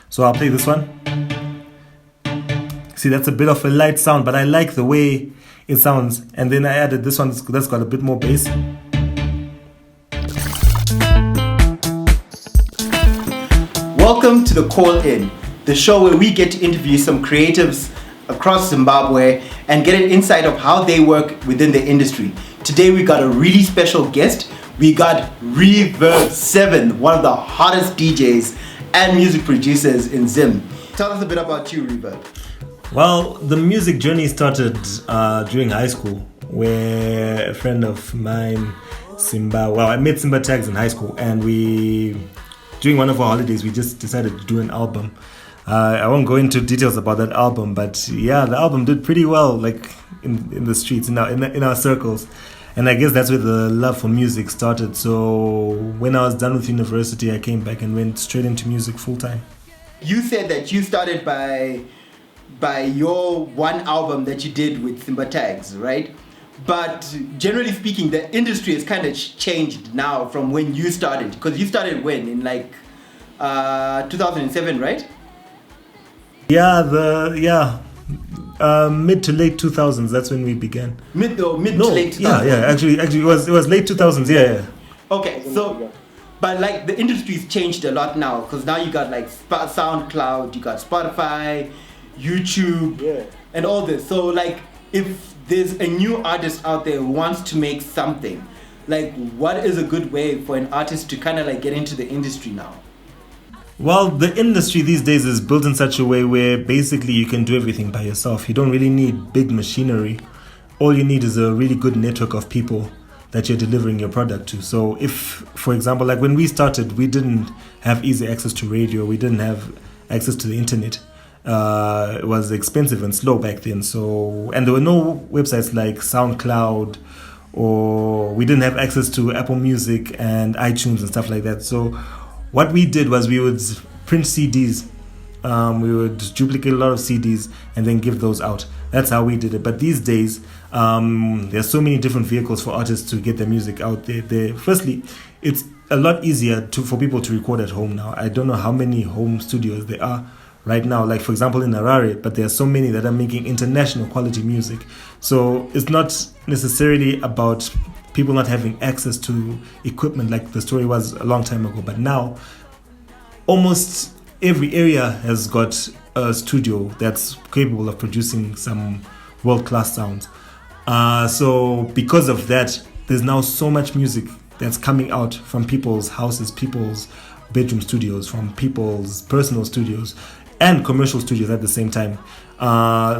So I'll play this one. See, that's a bit of a light sound, but I like the way it sounds. And then I added this one that's got a bit more bass. Welcome to the Call In, the show where we get to interview some creatives across Zimbabwe and get an insight of how they work within the industry. Today we got a really special guest. We got Reverb 7, one of the hottest DJs and music producers in Zim. Tell us a bit about you, Reverb. Well, the music journey started during high school, where a friend of mine, I met Simba Tags in high school, and during one of our holidays, we just decided to do an album. I won't go into details about that album, but yeah, the album did pretty well, like in the streets, in our circles. And I guess that's where the love for music started. So when I was done with university, I came back and went straight into music full time. You said that you started by your one album that you did with Simba Tags, right? But generally speaking, the industry has kind of changed now from when you started. Because you started when? In like 2007, right? Yeah, mid to late 2000s. That's when we began. Mid to late 2000s. Yeah. Actually, it was late 2000s. Yeah. Okay, so, but like the industry's changed a lot now because now you got like SoundCloud, you got Spotify, YouTube, and all this. So like, if there's a new artist out there who wants to make something, like what is a good way for an artist to kind of like get into the industry now? Well, the industry these days is built in such a way where basically you can do everything by yourself. You don't really need big machinery. All you need is a really good network of people that you're delivering your product to. So if, for example, like when we started, we didn't have easy access to radio. We didn't have access to the internet. It was expensive and slow back then. And there were no websites like SoundCloud, or we didn't have access to Apple Music and iTunes and stuff like that. So what we did was we would print CDs. We would duplicate a lot of CDs and then give those out. That's how we did it. But these days, there's so many different vehicles for artists to get their music out there. Firstly, it's a lot easier for people to record at home now. I don't know how many home studios there are right now, like for example in Harare, but there are so many that are making international quality music. So it's not necessarily about people not having access to equipment like the story was a long time ago, but now almost every area has got a studio that's capable of producing some world-class sounds. So because of that, there's now so much music that's coming out from people's houses, people's bedroom studios, from people's personal studios and commercial studios at the same time.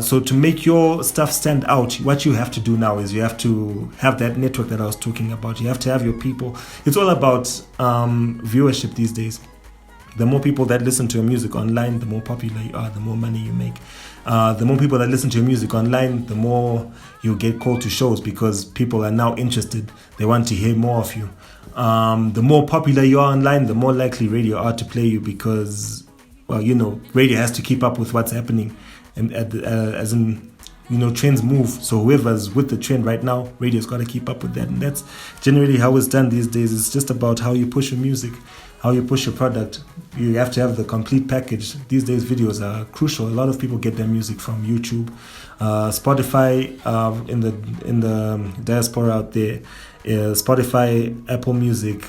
So to make your stuff stand out, what you have to do now is you have to have that network that I was talking about. You have to have your people. It's all about viewership these days. The more people that listen to your music online, the more popular you are, the more money you make. The more people that listen to your music online, the more you get called to shows because people are now interested. They want to hear more of you. The more popular you are online, the more likely radio are to play you because, well, radio has to keep up with what's happening. And as in, trends move. So whoever's with the trend right now, radio's got to keep up with that. And that's generally how it's done these days. It's just about how you push your music, how you push your product. You have to have the complete package. These days, videos are crucial. A lot of people get their music from YouTube, Spotify. In the diaspora out there, Spotify, Apple Music.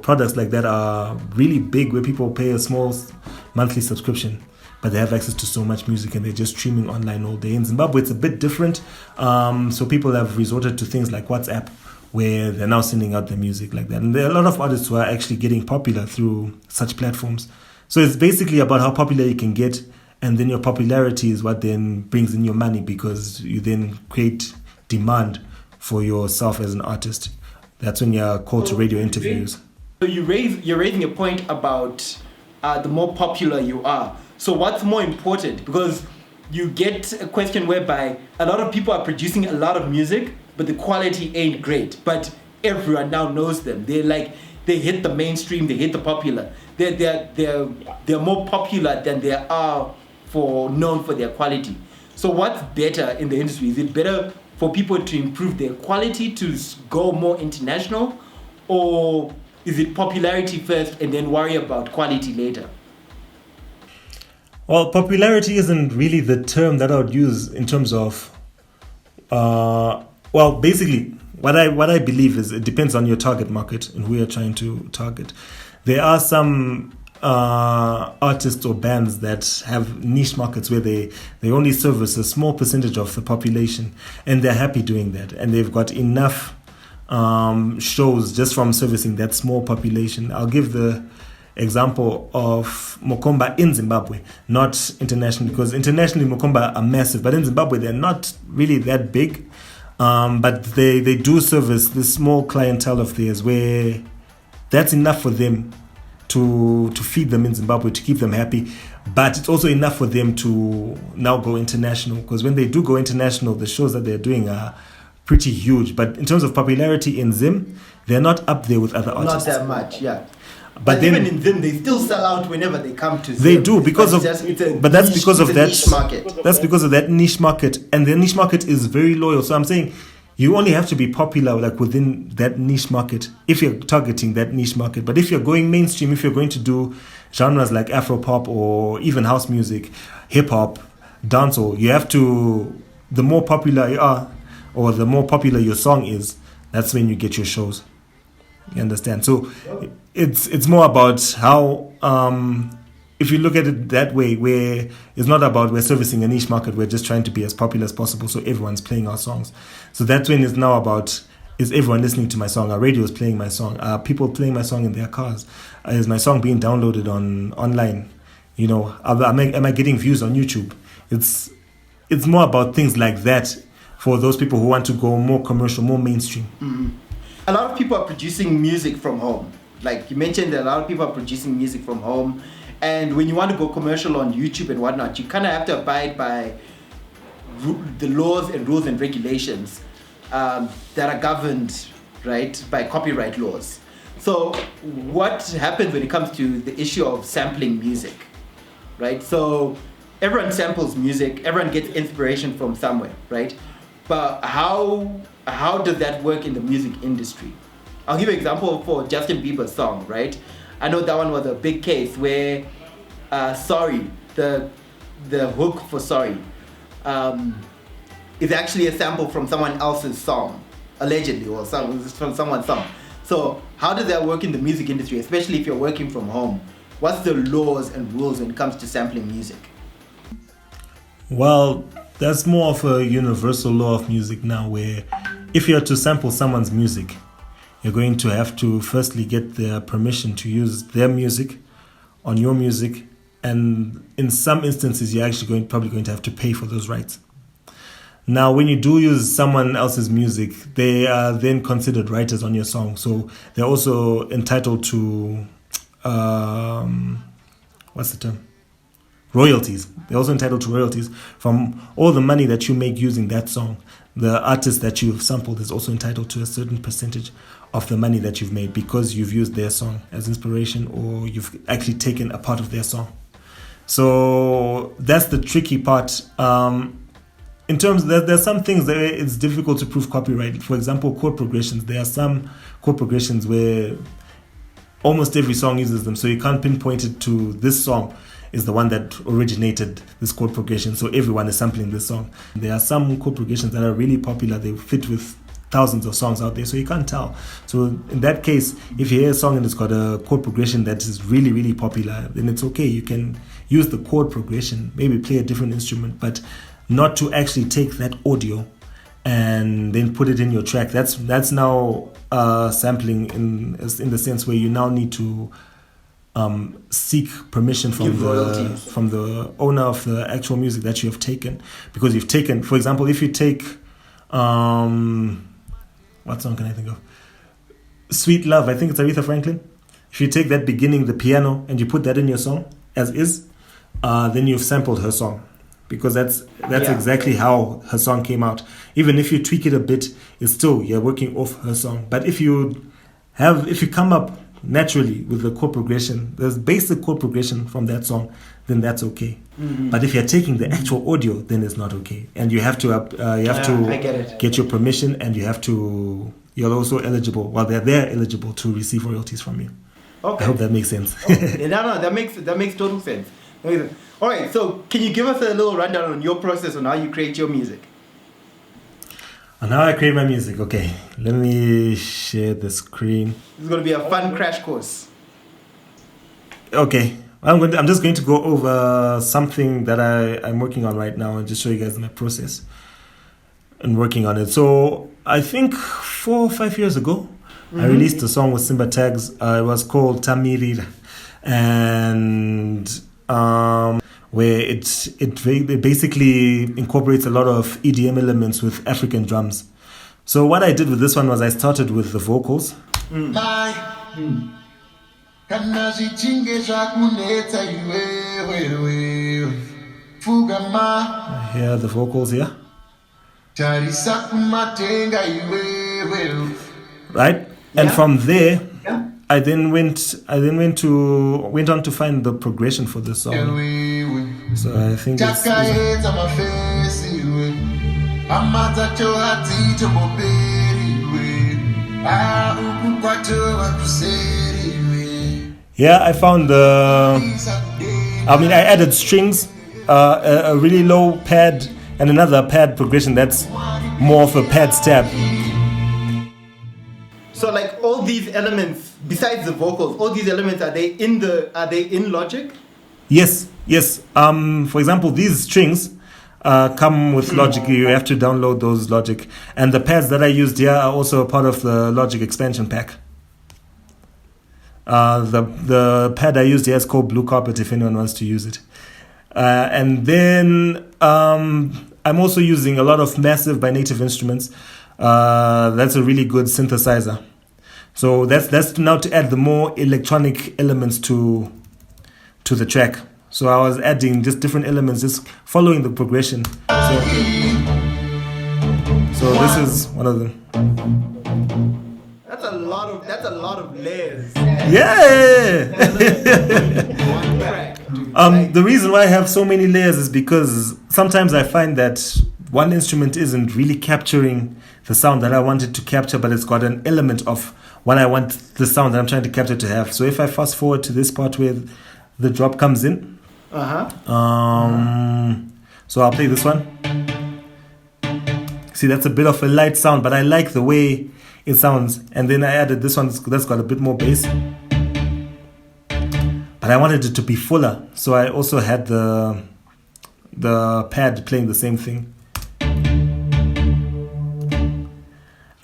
Products like that are really big, where people pay a small monthly subscription, but they have access to so much music and they're just streaming online all day. In Zimbabwe, it's a bit different. So people have resorted to things like WhatsApp, where they're now sending out their music like that. And there are a lot of artists who are actually getting popular through such platforms. So it's basically about how popular you can get, and then your popularity is what then brings in your money, because you then create demand for yourself as an artist. That's when you're called to radio interviews. So you're raising a point about the more popular you are. So what's more important? Because you get a question whereby a lot of people are producing a lot of music, but the quality ain't great. But everyone now knows them. They hit the mainstream, they hit the popular. They're more popular than they are known for their quality. So what's better in the industry? Is it better for people to improve their quality to go more international, or is it popularity first and then worry about quality later? Well, popularity isn't really the term that I would use in terms of. Well, basically, what I believe is it depends on your target market and who you're trying to target. There are some artists or bands that have niche markets where they only service a small percentage of the population, and they're happy doing that, and they've got enough shows just from servicing that small population. I'll give the example of Mokomba in Zimbabwe, not internationally, because internationally Mokomba are massive, but in Zimbabwe they're not really that big. But they do service this small clientele of theirs where that's enough for them to feed them in Zimbabwe, to keep them happy. But it's also enough for them to now go international, because when they do go international, the shows that they're doing are pretty huge. But in terms of popularity in Zim, they're not up there with other artists. Not that much, yeah. But then, even in Zim, they still sell out whenever they come to Zim. They do because of, but that's because of that niche market. That's because of that niche market, and the niche market is very loyal. So I'm saying you only have to be popular like within that niche market if you're targeting that niche market. But if you're going mainstream, if you're going to do genres like Afro pop or even house music, hip hop, dancehall, you have to. The more popular you are, or the more popular your song is, that's when you get your shows. You understand? So it's more about how if you look at it that way, where it's not about we're servicing a niche market, we're just trying to be as popular as possible so everyone's playing our songs. So that's when it's now about, is everyone listening to my song? Are radios playing my song? Are people playing my song in their cars? Is my song being downloaded online? You know, am I getting views on YouTube? It's more about things like that for those people who want to go more commercial, more mainstream. Mm-hmm. A lot of people are producing music from home. Like you mentioned, that a lot of people are producing music from home. And when you want to go commercial on YouTube and whatnot, you kind of have to abide by the laws and rules and regulations that are governed, right, by copyright laws. So what happens when it comes to the issue of sampling music, right? So everyone samples music, everyone gets inspiration from somewhere, right? But how does that work in the music industry? I'll give you an example for Justin Bieber's song, right? I know that one was a big case where Sorry, the hook for Sorry, is actually a sample from someone else's song, allegedly, or from someone's song. So how does that work in the music industry, especially if you're working from home? What's the laws and rules when it comes to sampling music? Well, that's more of a universal law of music now, where if you're to sample someone's music, you're going to have to firstly get their permission to use their music on your music, and in some instances you're actually probably going to have to pay for those rights. Now, when you do use someone else's music, they are then considered writers on your song, so they're also entitled to what's the term? Royalties. They're also entitled to royalties from all the money that you make using that song. The artist that you've sampled is also entitled to a certain percentage of the money that you've made because you've used their song as inspiration, or you've actually taken a part of their song. So that's the tricky part. In terms, there's some things that it's difficult to prove copyright. For example, chord progressions. There are some chord progressions where almost every song uses them, so you can't pinpoint it to this song is the one that originated this chord progression, so everyone is sampling this song. There are some chord progressions that are really popular. They fit with thousands of songs out there, so you can't tell. So in that case, if you hear a song and it's got a chord progression that is really, really popular, then it's okay. You can use the chord progression, maybe play a different instrument, but not to actually take that audio and then put it in your track. That's now sampling in the sense where you now need to seek permission from the owner of the actual music that you have taken, because you've taken, for example, if you take what song can I think of? Sweet Love, I think it's Aretha Franklin. If you take that beginning, the piano, and you put that in your song as is, then you've sampled her song, because that's exactly how her song came out. Even if you tweak it a bit, it's still, you're working off her song. But if you come up naturally with the chord progression, there's basic chord progression from that song, then that's okay. Mm-hmm. But if you're taking the actual audio, then it's not okay, and you have to get your permission, and you're also eligible. Well, they're eligible to receive royalties from you. Okay, I hope that makes sense. Okay. No, that makes total sense. Amazing. All right, so can you give us a little rundown on your process on how you create your music? And how I create my music. Okay, let me share the screen. This is going to be a fun crash course. Okay, I'm just going to go over something that I'm working on right now and just show you guys my process and working on it. So I think 4 or 5 years ago, I released a song with Simba Tags. It was called Tamirira, and where it basically incorporates a lot of EDM elements with African drums. So what I did with this one was I started with the vocals. Here the vocals here. Right? And from there, I then went on to find the progression for the song. So I think it's yeah, I found I added strings, a really low pad and another pad progression that's more of a pad stab. So like all these elements, besides the vocals, all these elements, are they in Logic? Yes. For example, these strings come with Logic. You have to download those Logic. And the pads that I used here are also a part of the Logic expansion pack. The pad I used here is called Blue Carpet if anyone wants to use it. And then I'm also using a lot of Massive by Native Instruments. That's a really good synthesizer. So that's now to add the more electronic elements to the track. So I was adding just different elements, just following the progression. So this is one of them. That's a lot of layers. Yeah. One track, dude. The reason why I have so many layers is because sometimes I find that one instrument isn't really capturing the sound that I wanted to capture, but it's got an element of what I want the sound that I'm trying to capture to have. So if I fast forward to this part where the drop comes in, so I'll play this one. See, that's a bit of a light sound, but I like the way it sounds. And then I added this one that's got a bit more bass, but I wanted it to be fuller, so I also had the pad playing the same thing.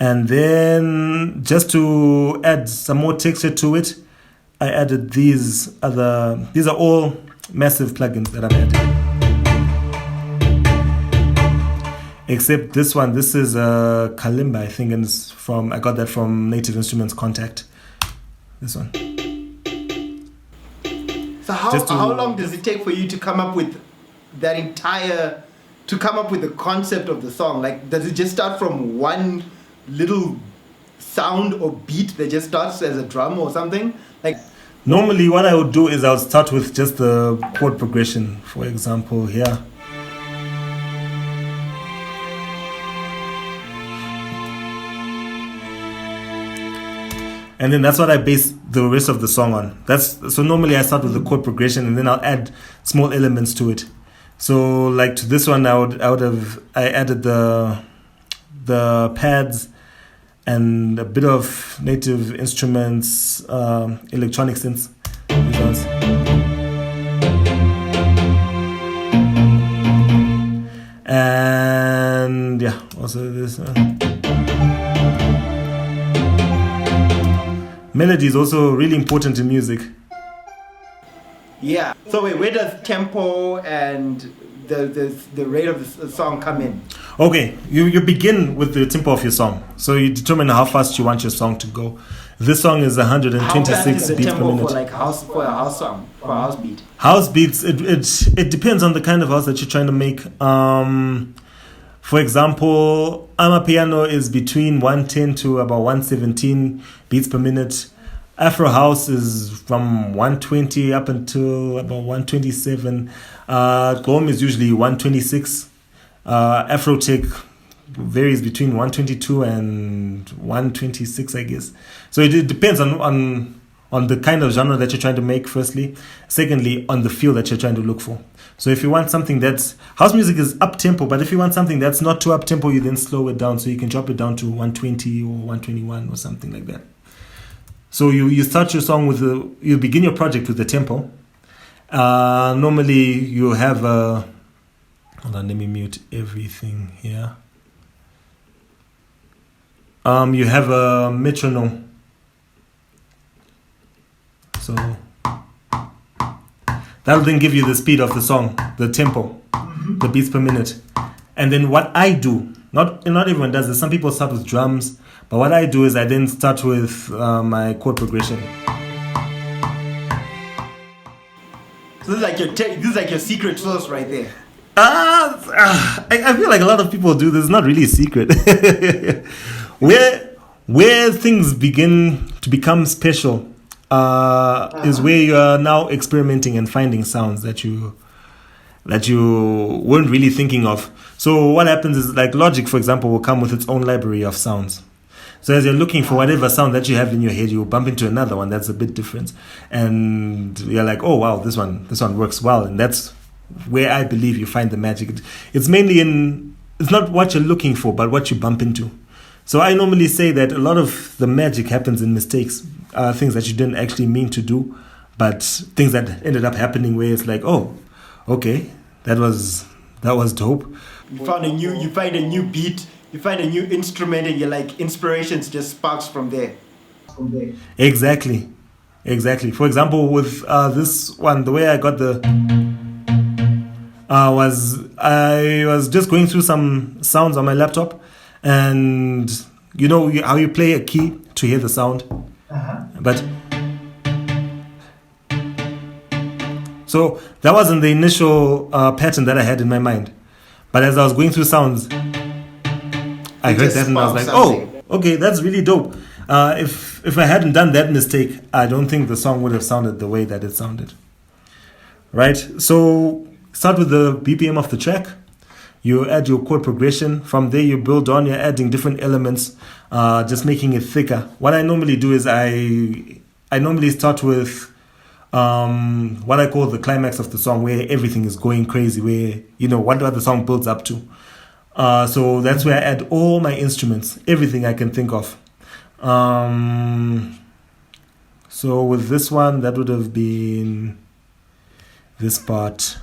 And then just to add some more texture to it, I added these are all Massive plugins that I've added. Except this one, this is a kalimba, I think, and I got that from Native Instruments Contact. This one. So how long does it take for you to come up with the concept of the song? Like, does it just start from one little sound or beat that just starts as a drum or something? Like, normally what I would do is I would start with just the chord progression, for example here. And then that's what I base the rest of the song on. So normally I start with the chord progression and then I'll add small elements to it. So like to this one, I added the pads and a bit of Native Instruments, electronic synths. And yeah, also this. Melody is also really important in music. Yeah. So wait, where does tempo and the rate of the song come in? Okay, you begin with the tempo of your song. So you determine how fast you want your song to go. This song is 126 beats per minute. For a house song, for a house beat? House beats, it depends on the kind of house that you're trying to make. For example, Amapiano is between 110 to about 117 beats per minute. Afro house is from 120 up until about 127. Gqom is usually 126. Afrotech varies between 122 and 126, I guess. So it depends on on the kind of genre that you're trying to make, firstly. Secondly, on the feel that you're trying to look for. So if you want something that's... House music is up-tempo, but if you want something that's not too up-tempo, you then slow it down. So you can drop it down to 120 or 121 or something like that. So you start your song with you begin your project with the tempo. Normally you have a... Hold on, let me mute everything here. You have a metronome. So that'll then give you the speed of the song, the tempo, the beats per minute. And then what I do, not everyone does this. Some people start with drums, but what I do is I then start with my chord progression. So this is like your secret sauce right there. I feel like a lot of people do this. It's not really a secret. Where things begin to become special is where you are now experimenting and finding sounds that you weren't really thinking of. So what happens is, like, Logic, for example, will come with its own library of sounds. So as you're looking for whatever sound that you have in your head, you bump into another one that's a bit different, and you're like, oh wow, this one works well. And that's where I believe you find the magic. It's mainly it's not what you're looking for, but what you bump into. So I normally say that a lot of the magic happens in mistakes, things that you didn't actually mean to do, but things that ended up happening where it's like, oh, okay, that was dope. You find a new beat, you find a new instrument, and you're like, inspirations just sparks from there. Exactly. For example, with this one, the way I got I was just going through some sounds on my laptop, and you know how you play a key to hear the sound, but so that wasn't the initial pattern that I had in my mind. But as I was going through sounds, I heard that and I was like, oh, okay, that's really dope. If I hadn't done that mistake, I don't think the song would have sounded the way that it sounded. Right? So start with the BPM of the track. You add your chord progression. From there, you build on. You're adding different elements, just making it thicker. What I normally do is I normally start with what I call the climax of the song, where everything is going crazy, where, you know, what the song builds up to. So that's where I add all my instruments, everything I can think of. So with this one, that would have been this part.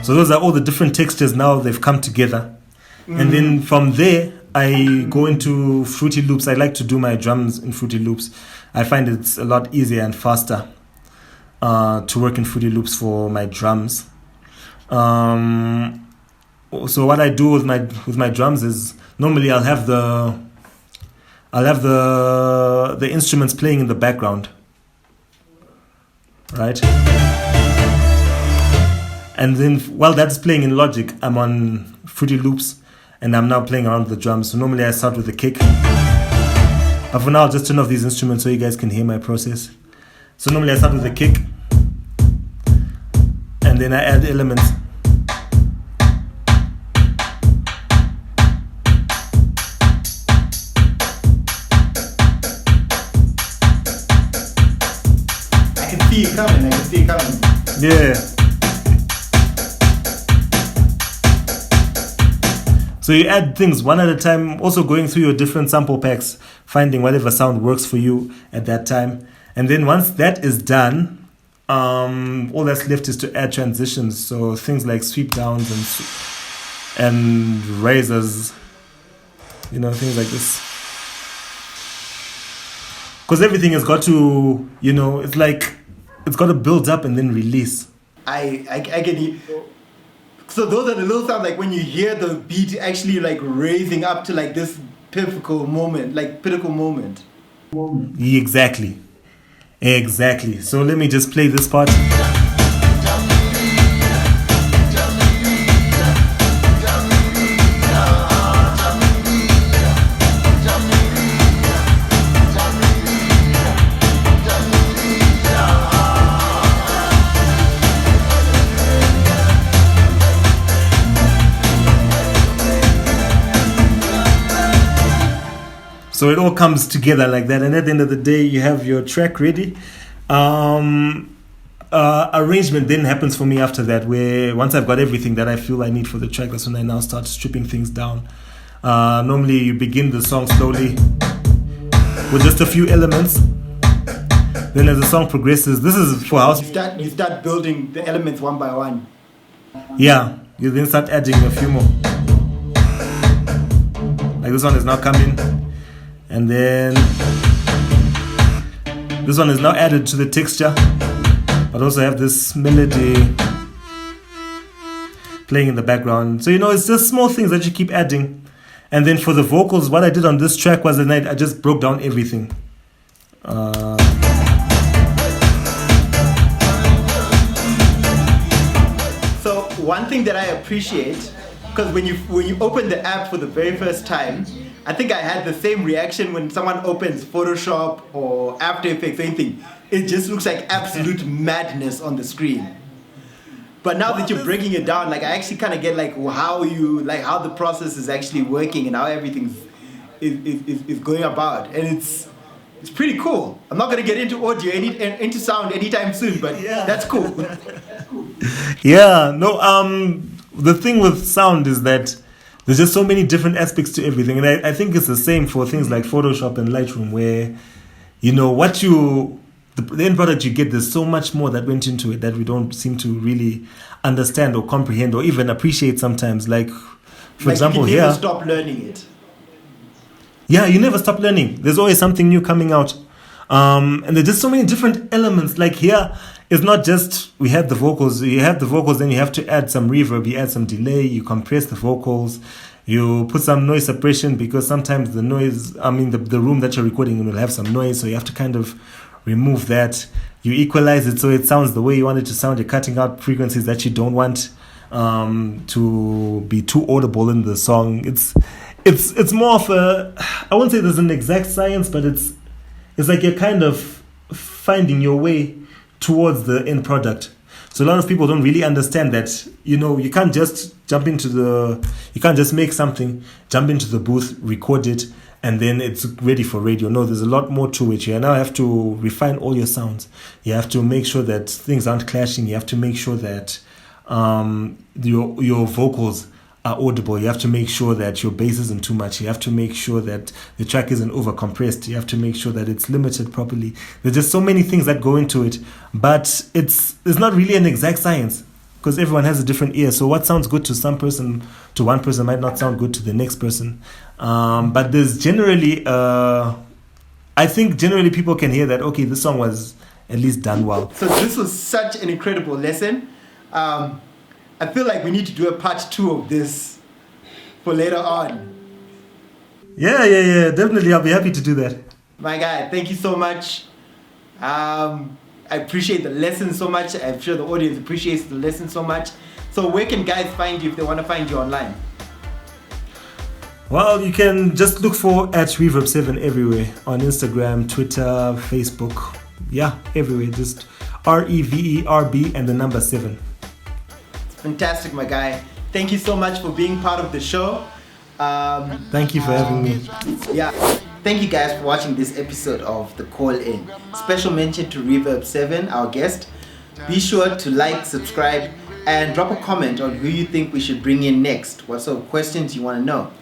So those are all the different textures. Now they've come together. And then from there, I go into Fruity Loops. I like to do my drums in Fruity Loops. I find it's a lot easier and faster to work in Fruity Loops for my drums. So what I do with my drums is, normally I'll have the instruments playing in the background, right? And then while that's playing in Logic, I'm on Fruity Loops, and I'm now playing around with the drums. So normally I start with the kick. But for now, I'll just turn off these instruments so you guys can hear my process. So normally I start with the kick, and then I add elements. I can see it coming. Yeah. So you add things one at a time, also going through your different sample packs, finding whatever sound works for you at that time. And then once that is done, all that's left is to add transitions. So things like sweep downs and raisers, you know, things like this. Because everything has got to, you know, it's like, it's got to build up and then release. I can. So those are the little sounds, like when you hear the beat actually like raising up to like this pinnacle moment. Exactly. So let me just play this part. So it all comes together like that, and at the end of the day, you have your track ready. Arrangement then happens for me after that, where once I've got everything that I feel I need for the track, that's when I now start stripping things down. Normally you begin the song slowly with just a few elements. Then as the song progresses, this is for house. You start building the elements one by one. Yeah, you then start adding a few more. Like this one is now coming, and then this one is now added to the texture, but also have this melody playing in the background. So it's just small things that you keep adding. And then for the vocals, what I did on this track was that I just broke down everything. So one thing that I appreciate, because when you open the app for the very first time, I think I had the same reaction when someone opens Photoshop or After Effects or anything. It just looks like absolute madness on the screen. But now that you're breaking it down, like I actually kind of get how the process is actually working and how everything is going about, and it's pretty cool. I'm not gonna get into audio into sound anytime soon, but that's cool. Yeah, no. The thing with sound is that there's just so many different aspects to everything, and I think it's the same for things like Photoshop and Lightroom, where the end product you get, there's so much more that went into it that we don't seem to really understand or comprehend or even appreciate sometimes. Like, for example, you can never here, stop learning it. Yeah, you never stop learning. There's always something new coming out. And there's just so many different elements. Like here, it's not just we have the vocals. You have the vocals, then you have to add some reverb, you add some delay, you compress the vocals, you put some noise suppression, because sometimes the noise, the room that you're recording in will have some noise, so you have to kind of remove that. You equalize it so it sounds the way you want it to sound. You're cutting out frequencies that you don't want to be too audible in the song. It's more of I won't say there's an exact science, but it's like you're kind of finding your way towards the end product. So a lot of people don't really understand that, you can't just you can't just make something, jump into the booth, record it, and then it's ready for radio. No, there's a lot more to it. You now have to refine all your sounds. You have to make sure that things aren't clashing. You have to make sure that your vocals are audible. You have to make sure that your bass isn't too much. You have to make sure that the track isn't over compressed. You have to make sure that it's limited properly. There's just so many things that go into it, but it's not really an exact science, because everyone has a different ear. So what sounds good to one person might not sound good to the next person. But there's generally, I think generally people can hear that, okay, this song was at least done well. So this was such an incredible lesson. I feel like we need to do a part 2 of this for later on. Yeah, definitely. I'll be happy to do that. My guy, thank you so much. I appreciate the lesson so much. I'm sure the audience appreciates the lesson so much. So where can guys find you if they want to find you online? Well, you can just look for @Reverb7 everywhere, on Instagram, Twitter, Facebook. Yeah, everywhere. Just REVERB and the number 7. Fantastic, my guy. Thank you so much for being part of the show. Thank you for having me. Yeah. Thank you guys for watching this episode of The Call In. Special mention to Reverb7, our guest. Be sure to like, subscribe, and drop a comment on who you think we should bring in next. What sort of questions you want to know.